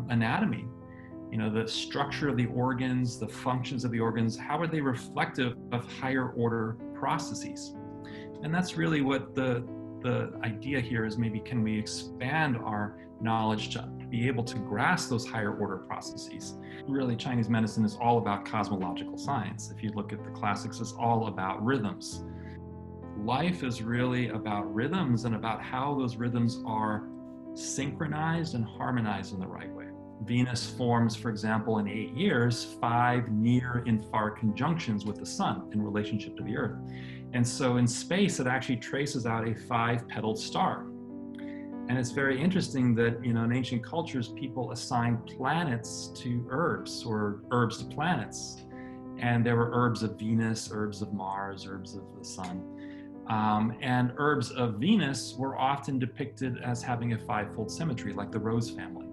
anatomy. You know, the structure of the organs, the functions of the organs, how are they reflective of higher order processes? And that's really what the idea here is. Maybe can we expand our knowledge to be able to grasp those higher order processes? Really, Chinese medicine is all about cosmological science. If you look at the classics, it's all about rhythms. Life is really about rhythms and about how those rhythms are synchronized and harmonized in the right way. Venus forms, for example, in 8 years, 5 near and far conjunctions with the sun in relationship to the Earth. And so in space, it actually traces out a 5-petaled star. And it's very interesting that, you know, in ancient cultures, people assigned planets to herbs or herbs to planets. And there were herbs of Venus, herbs of Mars, herbs of the sun. And herbs of Venus were often depicted as having a 5-fold symmetry, like the rose family.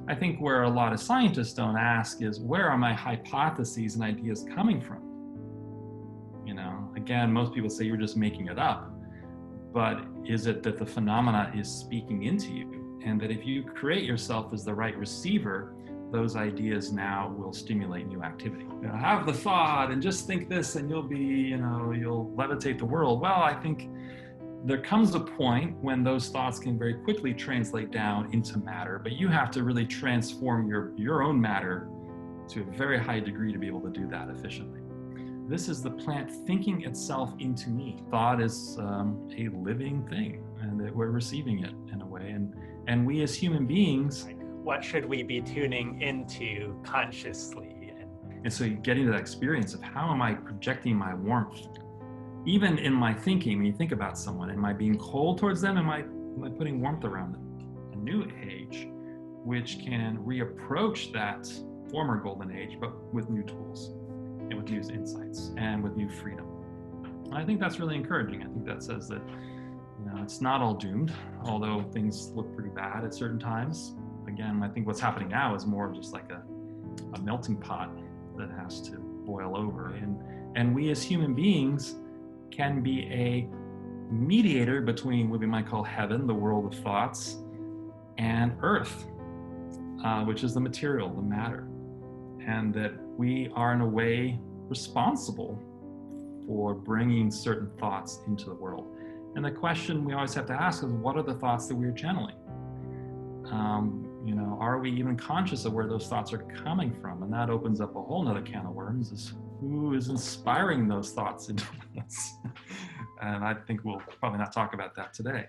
I think where a lot of scientists don't ask is, where are my hypotheses and ideas coming from? You know, again, most people say you're just making it up. But is it that the phenomena is speaking into you? And that if you create yourself as the right receiver, those ideas now will stimulate new activity. You know, have the thought and just think this and you'll be, you know, you'll levitate the world. Well, I think there comes a point when those thoughts can very quickly translate down into matter, but you have to really transform your own matter to a very high degree to be able to do that efficiently. This is the plant thinking itself into me. Thought is a living thing, and that we're receiving it in a way. And we as human beings, what should we be tuning into consciously? And so you get into that experience of how am I projecting my warmth? Even in my thinking, when you think about someone, am I being cold towards them? Am I putting warmth around them? A new age, which can reapproach that former golden age, but with new tools and with new insights and with new freedom. And I think that's really encouraging. I think that says that, you know, it's not all doomed, although things look pretty bad at certain times. Again, I think what's happening now is more just like a melting pot that has to boil over. And we as human beings can be a mediator between what we might call heaven, the world of thoughts, and earth, which is the material, the matter. And that we are in a way responsible for bringing certain thoughts into the world. And the question we always have to ask is, what are the thoughts that we're channeling? You know, are we even conscious of where those thoughts are coming from? And that opens up a whole nother can of worms, is who is inspiring those thoughts into us? And I think we'll probably not talk about that today.